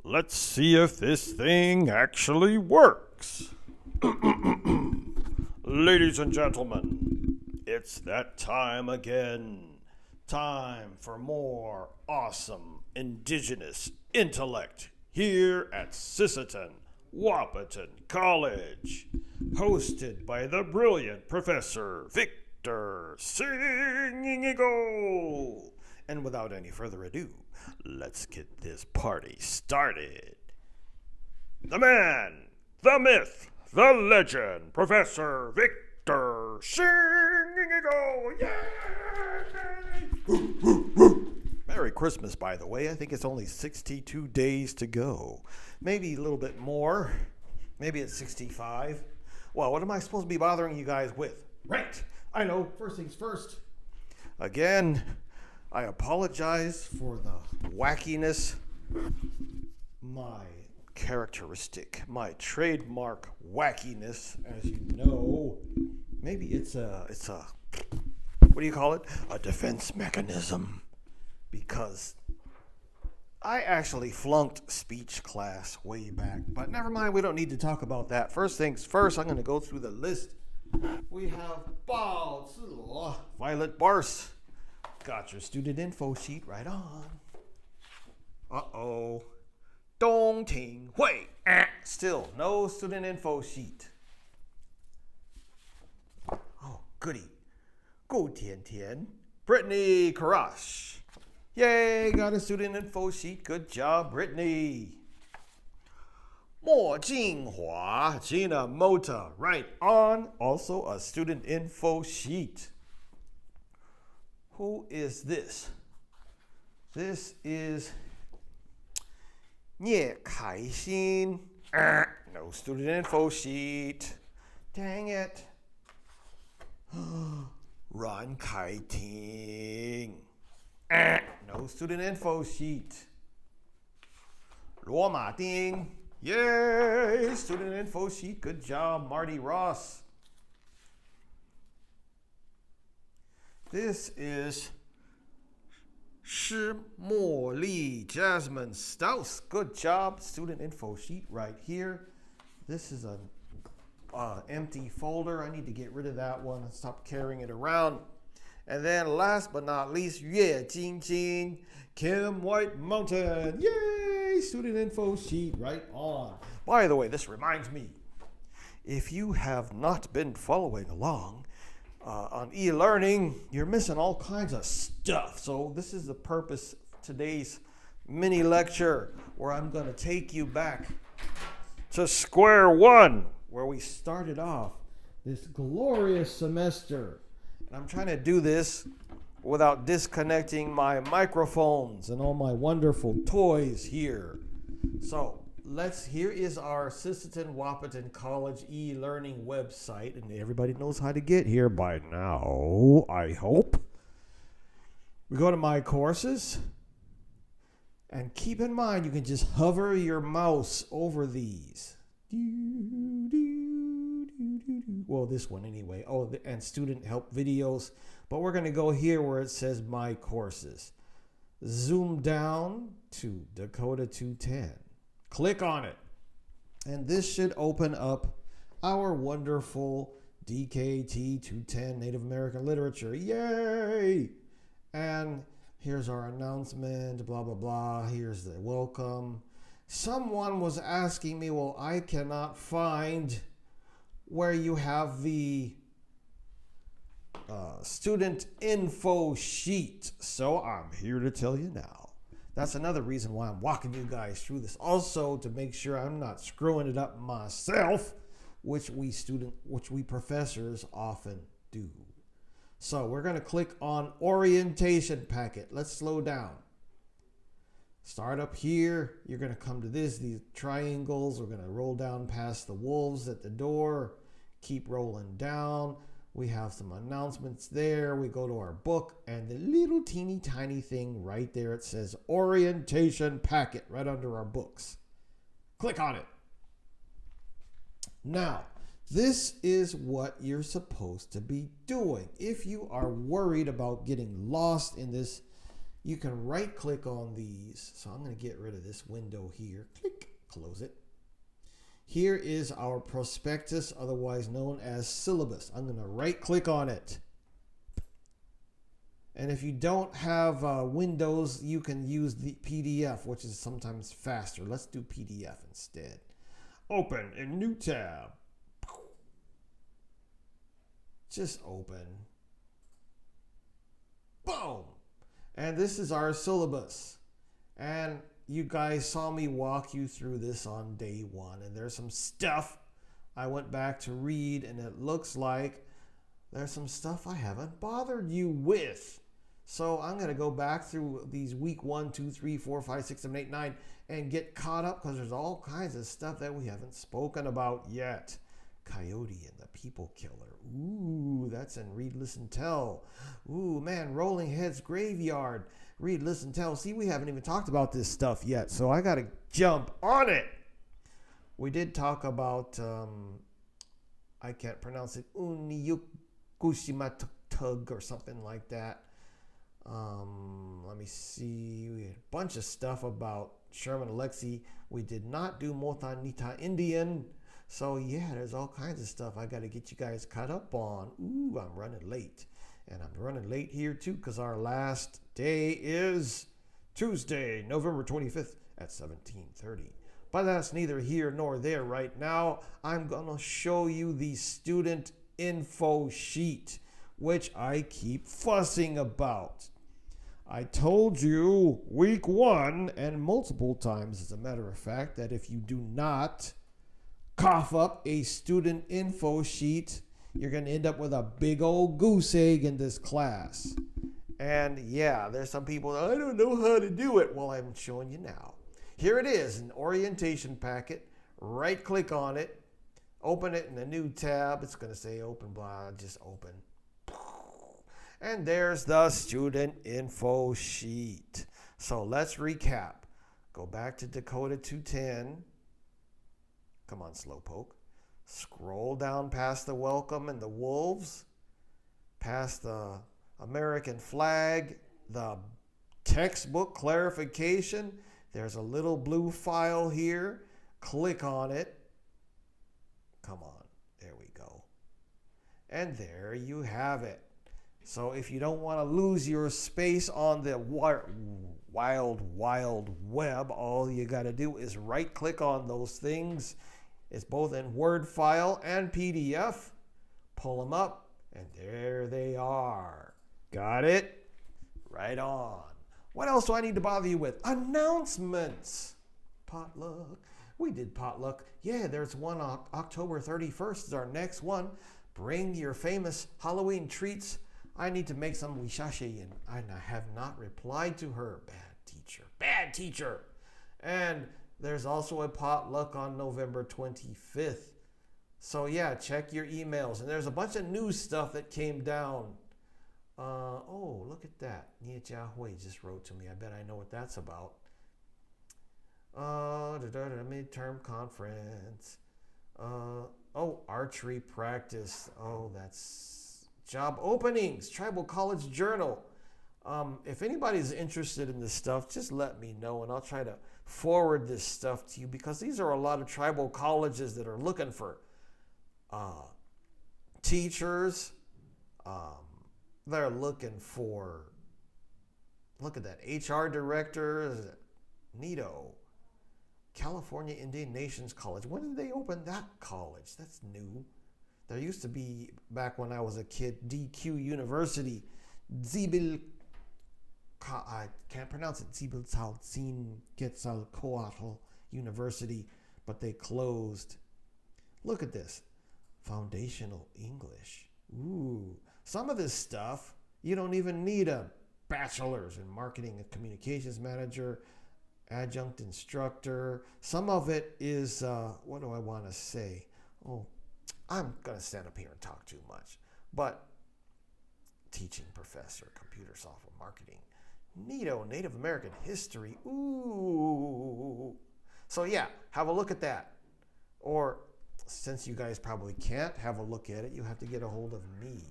Let's see if this thing actually works. Ladies and gentlemen, it's that time again. Time for more awesome indigenous intellect here at Sisseton, Wahpeton College. Hosted by the brilliant Professor Victor Singigo. And without any further ado, let's get this party started. The man, the myth, the legend, Professor Victor Singigo. Yay! Merry Christmas, by the way. I think it's only 62 days to go. Maybe a little bit more. Maybe it's 65. Well, what am I supposed to be bothering you guys with? Right. I know. First things first. Again, I apologize for the wackiness. My characteristic, my trademark wackiness, as you know. Maybe it's a what do you call it? A defense mechanism. Because I actually flunked speech class way back. But never mind, we don't need to talk about that. First things first, I'm going to go through the list. We have Bao Zilo, Violet Bars. Got your student info sheet right on. Uh-oh. Dong Ting Hui. Still, no student info sheet. Oh, goody. Gu Tian Tian. Brittany Karash. Yay, got a student info sheet. Good job, Brittany. Mo Jinghua, Gina Mota, right on. Also a student info sheet. Who is this? This is Nie Kaixin. No student info sheet. Dang it. Ran Kaiting. No student info sheet. Luo Ma Ding. Yay! Student info sheet. Good job, Marty Ross. This is Shi Mo Li Jasmine Staus. Good job. Student info sheet right here. This is an empty folder. I need to get rid of that one and stop carrying it around. And then last but not least, Yue Jingjing, Kim White Mountain. Yay! Student info sheet right on. By the way, this reminds me, if you have not been following along on eLearning, you're missing all kinds of stuff. So this is the purpose of today's mini lecture, where I'm going to take you back to square one, where we started off this glorious semester. I'm trying to do this without disconnecting my microphones and all my wonderful toys here. So here is our Sisseton Wahpeton College e-learning website, and everybody knows how to get here by now, I hope. We go to my courses, and keep in mind you can just hover your mouse over these. Well, this one anyway. Oh, and student help videos. But we're going to go here where it says my courses. Zoom down to Dakota 210. Click on it. And this should open up our wonderful DKT 210 Native American Literature. Yay! And here's our announcement, blah, blah, blah. Here's the welcome. Someone was asking me, well, I cannot find where you have the student info sheet. So I'm here to tell you now. That's another reason why I'm walking you guys through this. Also to make sure I'm not screwing it up myself, which we professors often do. So we're going to click on orientation packet. Let's slow down. Start up here. You're going to come to these triangles. We're going to roll down past the wolves at the door. Keep rolling down. We have some announcements there. We go to our book, and the little teeny tiny thing right there, it says orientation packet right under our books. Click on it. Now, this is what you're supposed to be doing. If you are worried about getting lost in this You can right click on these. So I'm going to get rid of this window here. Click, close it. Here is our prospectus, otherwise known as syllabus. I'm going to right click on it. And if you don't have Windows, you can use the PDF, which is sometimes faster. Let's do PDF instead. Open a new tab. Just open. Boom. And this is our syllabus. And you guys saw me walk you through this on day one. And there's some stuff I went back to read, and it looks like there's some stuff I haven't bothered you with. So I'm going to go back through these week 1, 2, 3, 4, 5, 6, 7, 8, 9 and get caught up, because there's all kinds of stuff that we haven't spoken about yet. Coyote and the People Killer. Ooh, that's in Read, Listen, Tell. Ooh, man, Rolling Heads Graveyard. Read, Listen, Tell. See, we haven't even talked about this stuff yet, so I got to jump on it. We did talk about, I can't pronounce it, Uniyukushimatug or something like that. Let me see. We had a bunch of stuff about Sherman Alexie. We did not do Motanita Indian. So yeah, there's all kinds of stuff I got to get you guys caught up on. Ooh, I'm running late. And I'm running late here too, because our last day is Tuesday, November 25th at 17:30. But that's neither here nor there right now. I'm going to show you the student info sheet, which I keep fussing about. I told you week 1, and multiple times as a matter of fact, that if you do not cough up a student info sheet, you're going to end up with a big old goose egg in this class. And yeah, there's some people, I don't know how to do it. Well, I'm showing you now. Here it is, an orientation packet. Right click on it, open it in a new tab. It's going to say open, blah, just open. And there's the student info sheet. So let's recap. Go back to Dakota 210. Come on, Slowpoke. Scroll down past the welcome and the wolves, past the American flag, the textbook clarification. There's a little blue file here. Click on it. Come on. There we go. And there you have it. So if you don't want to lose your space on the wild web, all you got to do is right click on those things. It's both in Word file and PDF. Pull them up, and there they are. Got it? Right on. What else do I need to bother you with? Announcements. Potluck. We did potluck. Yeah, there's one on October 31st is our next one. Bring your famous Halloween treats. I need to make some wishashi, and I have not replied to her. Bad teacher. And there's also a potluck on November 25th. So yeah, check your emails. And there's a bunch of new stuff that came down. Oh, look at that. Nia Jia Hui just wrote to me. I bet I know what that's about. Midterm conference. Archery practice. Oh, that's job openings. Tribal College Journal. If anybody's interested in this stuff, just let me know, and I'll try to forward this stuff to you, because these are a lot of tribal colleges that are looking for teachers. They're looking for, look at that, HR director, NITO, California Indian Nations College. When did they open that college? That's new. There used to be, back when I was a kid, DQ University, I can't pronounce it, Zibilzalzin Quetzalcoatl University, but they closed. Look at this, foundational English. Ooh, some of this stuff, you don't even need a bachelor's in marketing and communications manager, adjunct instructor. Some of it is, what do I want to say? Oh, I'm going to stand up here and talk too much. But teaching professor, computer software marketing, NITO, Native American history. Ooh. So yeah, have a look at that. Or since you guys probably can't have a look at it, you have to get a hold of me.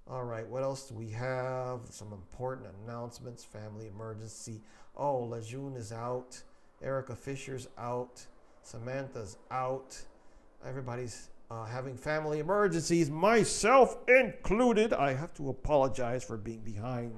All right, what else do we have? Some important announcements. Family emergency. Oh, Lejeune is out. Erica Fisher's out. Samantha's out. Everybody's having family emergencies, myself included. I have to apologize for being behind.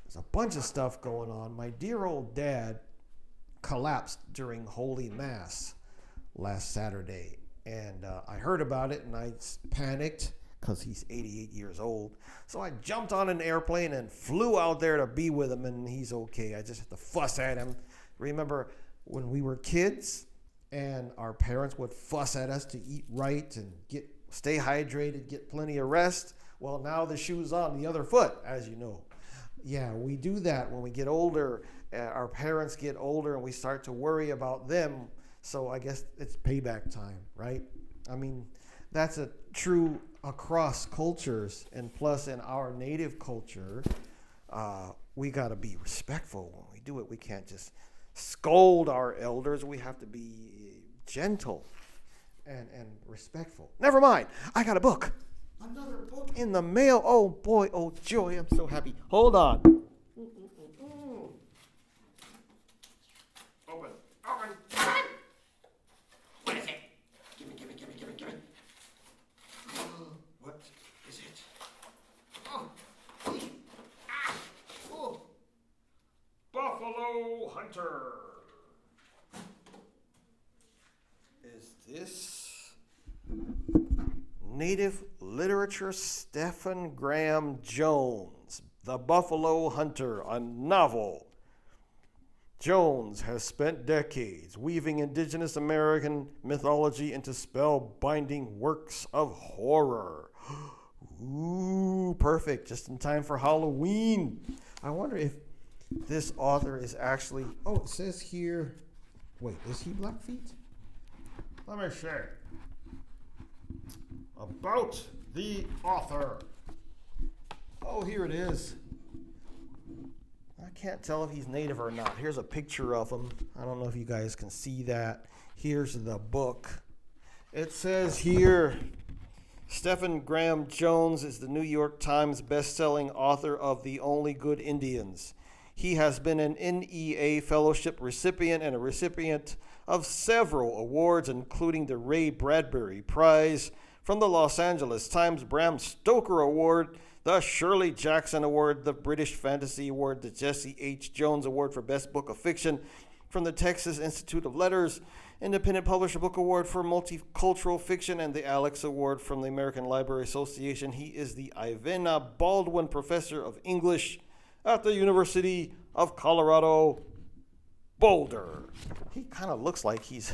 There's a bunch of stuff going on. My dear old dad collapsed during Holy Mass last Saturday, and I heard about it and I panicked because he's 88 years old. So I jumped on an airplane and flew out there to be with him, and he's okay. I just have to fuss at him. Remember when we were kids and our parents would fuss at us to eat right and stay hydrated, get plenty of rest? Well, now the shoe's on the other foot, as you know. Yeah, we do that when we get older. Our parents get older and we start to worry about them. So I guess it's payback time, right? I mean, that's a true across cultures, and plus in our native culture, we got to be respectful when we do it. We can't just scold our elders. We have to be gentle and respectful. Never mind. I got a book. Another book in the mail. Oh boy, oh joy, I'm so happy. Hold on. Open. What is it? Give me. What is it? Oh. Buffalo Hunter. Is this Native Literature? Stephen Graham Jones, The Buffalo Hunter, a novel. Jones has spent decades weaving indigenous American mythology into spellbinding works of horror. Ooh, perfect, just in time for Halloween. I wonder if this author is actually, it says here, wait, is he Blackfeet? Let me see. About the author. Oh, here it is. I can't tell if he's native or not. Here's a picture of him. I don't know if you guys can see that. Here's the book. It says here, Stephen Graham Jones is the New York Times best-selling author of The Only Good Indians. He has been an NEA Fellowship recipient and a recipient of several awards, including the Ray Bradbury Prize from the Los Angeles Times, Bram Stoker Award, the Shirley Jackson Award, the British Fantasy Award, the Jesse H. Jones Award for Best Book of Fiction from the Texas Institute of Letters, Independent Publisher Book Award for Multicultural Fiction, and the Alex Award from the American Library Association. He is the Ivana Baldwin Professor of English at the University of Colorado, Boulder. He kind of looks like he's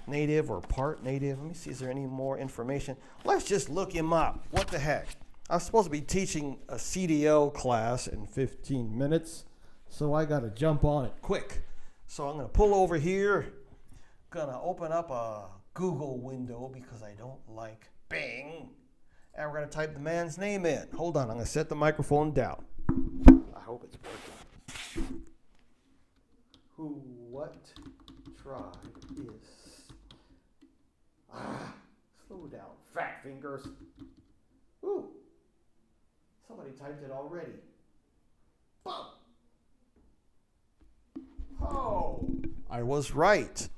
native or part native. Let me see, is there any more information? Let's just look him up. What the heck? I'm supposed to be teaching a CDL class in 15 minutes, so I got to jump on it quick. So I'm going to pull over here, going to open up a Google window because I don't like Bing, and we're going to type the man's name in. Hold on, I'm going to set the microphone down. I hope it's working. What tribe is? Slow down, fat fingers. Ooh. Somebody typed it already. Boom. Oh, I was right.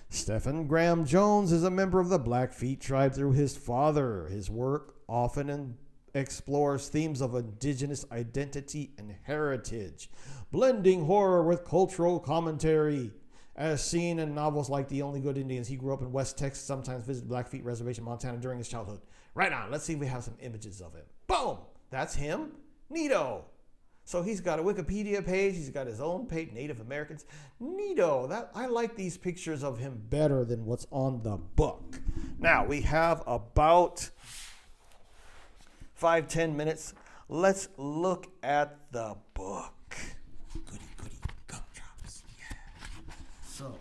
Stephen Graham Jones is a member of the Blackfeet tribe through his father. His work often explores themes of indigenous identity and heritage, blending horror with cultural commentary. As seen in novels like The Only Good Indians, he grew up in West Texas, sometimes visited Blackfeet Reservation, Montana during his childhood. Right on, let's see if we have some images of him. Boom! That's him. Neato. So he's got a Wikipedia page. He's got his own page, Native Americans. Neato. I like these pictures of him better than what's on the book. Now, we have about 5-10 minutes. Let's look at the book. Goody, gumdrops. Yeah. So,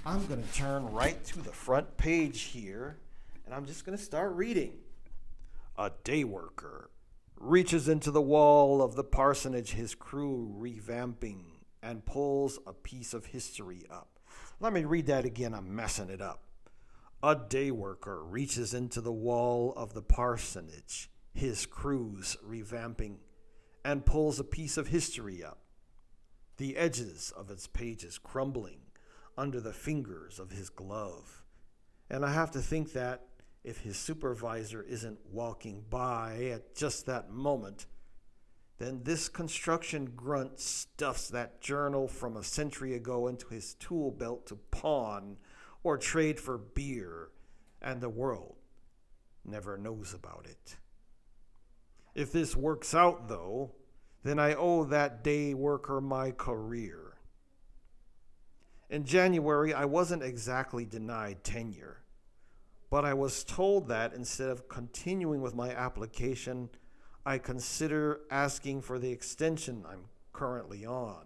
I'm going to turn right to the front page here, and I'm just going to start reading. A day worker reaches into the wall of the parsonage, his crew revamping, and pulls a piece of history up. Let me read that again. I'm messing it up. A day worker reaches into the wall of the parsonage, his crew's revamping, and pulls a piece of history up, the edges of its pages crumbling under the fingers of his glove. And I have to think that if his supervisor isn't walking by at just that moment, then this construction grunt stuffs that journal from a century ago into his tool belt to pawn or trade for beer, and the world never knows about it. If this works out, though, then I owe that day worker my career. In January, I wasn't exactly denied tenure, but I was told that instead of continuing with my application, I consider asking for the extension I'm currently on.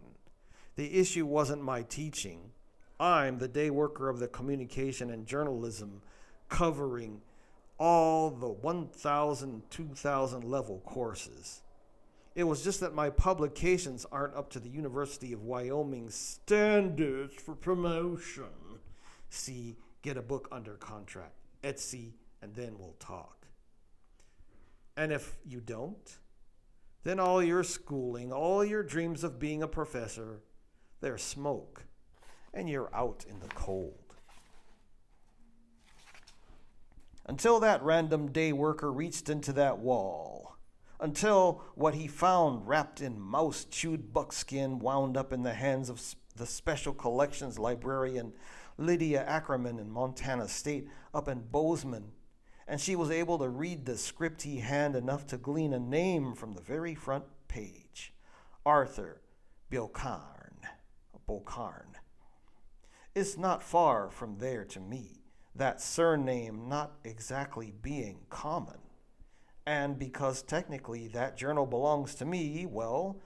The issue wasn't my teaching. I'm the day worker of the communication and journalism, covering all the 1,000, 2,000 level courses. It was just that my publications aren't up to the University of Wyoming standards for promotion. See, get a book under contract, Etsy, and then we'll talk. And if you don't, then all your schooling, all your dreams of being a professor, they're smoke, and you're out in the cold. Until that random day worker reached into that wall, until what he found wrapped in mouse-chewed buckskin wound up in the hands of the Special Collections librarian Lydia Ackerman in Montana State up in Bozeman, and she was able to read the script he handed enough to glean a name from the very front page, Arthur Bocarn. It's not far from there to me, that surname not exactly being common. And because technically that journal belongs to me, well,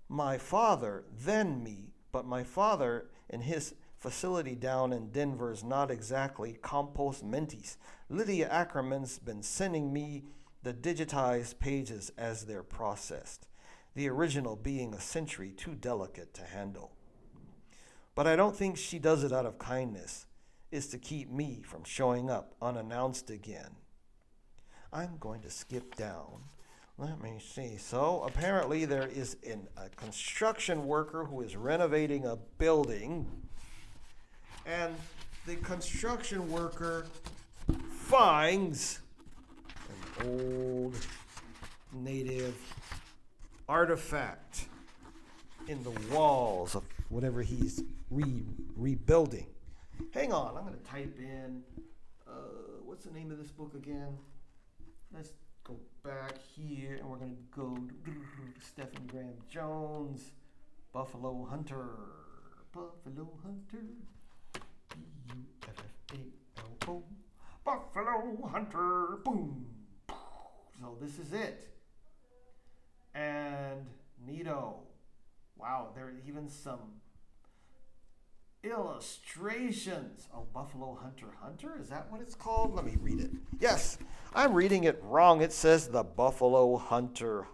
my father, then me, but my father in his facility down in Denver's not exactly compos mentis. Lydia Ackerman's been sending me the digitized pages as they're processed, the original being a century too delicate to handle. But I don't think she does it out of kindness. It's to keep me from showing up unannounced again. I'm going to skip down. Let me see. So apparently there is a construction worker who is renovating a building, and the construction worker finds an old native artifact in the walls of whatever he's rebuilding. Hang on, I'm going to type in, what's the name of this book again? Let's go back here, and we're going to go to Stephen Graham Jones, Buffalo Hunter. Buffalo Hunter. B-U-F-F-A-L-O. Buffalo Hunter. Boom. So this is it. And neato. Wow, there are even some illustrations. Oh, Buffalo Hunter. Is that what it's called? Let me read it. Yes, I'm reading it wrong. It says the Buffalo Hunter.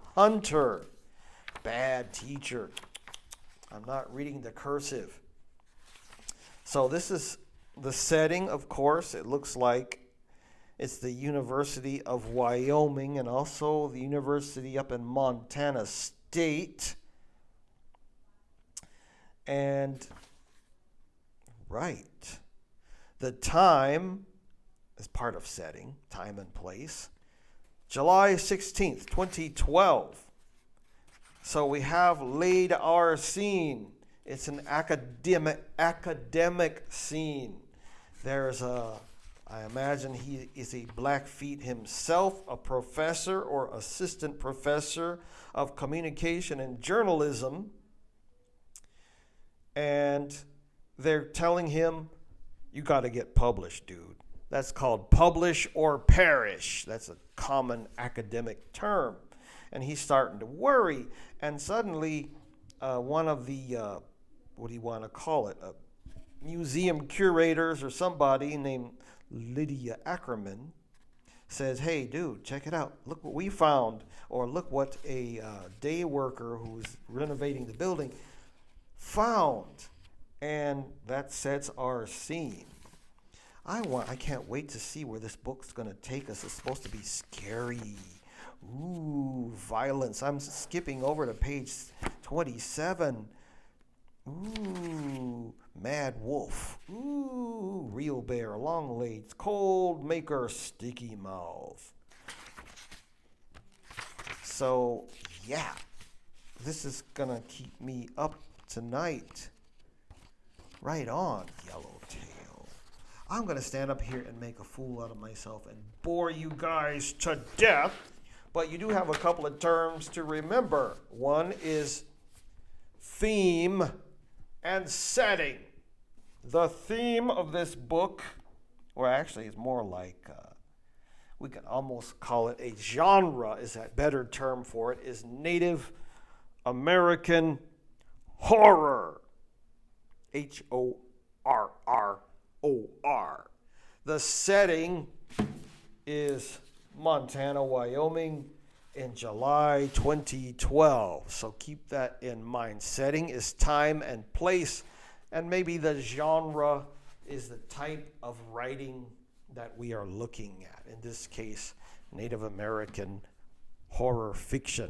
Bad teacher. I'm not reading the cursive. So this is the setting, of course. It looks like it's the University of Wyoming and also the university up in Montana State. And right. The time is part of setting, time and place. July 16th, 2012. So we have laid our scene. It's an academic scene. There's I imagine he is a Blackfeet himself, a professor or assistant professor of communication and journalism. And they're telling him, you got to get published, dude. That's called publish or perish. That's a common academic term. And he's starting to worry. And suddenly, one of the, what do you want to call it, museum curators or somebody named Lydia Ackerman says, hey, dude, check it out. Look what we found. Or look what a day worker who's renovating the building found. And that sets our scene. I can't wait to see where this book's going to take us. It's supposed to be scary. Ooh, violence. I'm skipping over to page 27. Ooh, mad wolf. Ooh, real bear, long legs, cold maker, sticky mouth. So, yeah, this is gonna keep me up tonight. Right on, Yellowtail. I'm gonna stand up here and make a fool out of myself and bore you guys to death. But you do have a couple of terms to remember. One is theme and setting. The theme of this book, or actually it's more like, we can almost call it a genre, is that better term for it, is Native American horror. HORROR. The setting is Montana, Wyoming in July 2012. So keep that in mind. Setting is time and place, and maybe the genre is the type of writing that we are looking at. In this case, Native American horror fiction.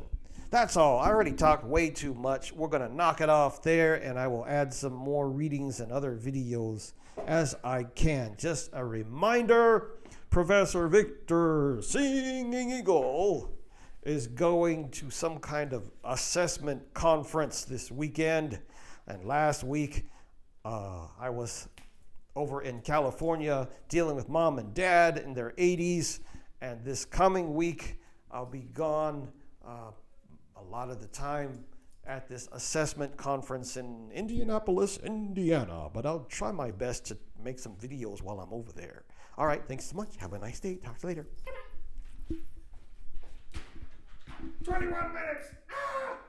That's all. I already talked way too much. We're going to knock it off there, and I will add some more readings and other videos as I can. Just a reminder, Professor Victor Singing Eagle is going to some kind of assessment conference this weekend. And last week, I was over in California dealing with mom and dad in their 80s. And this coming week, I'll be gone a lot of the time at this assessment conference in Indianapolis, Indiana. But I'll try my best to make some videos while I'm over there. All right, thanks so much. Have a nice day. Talk to you later. 21 minutes.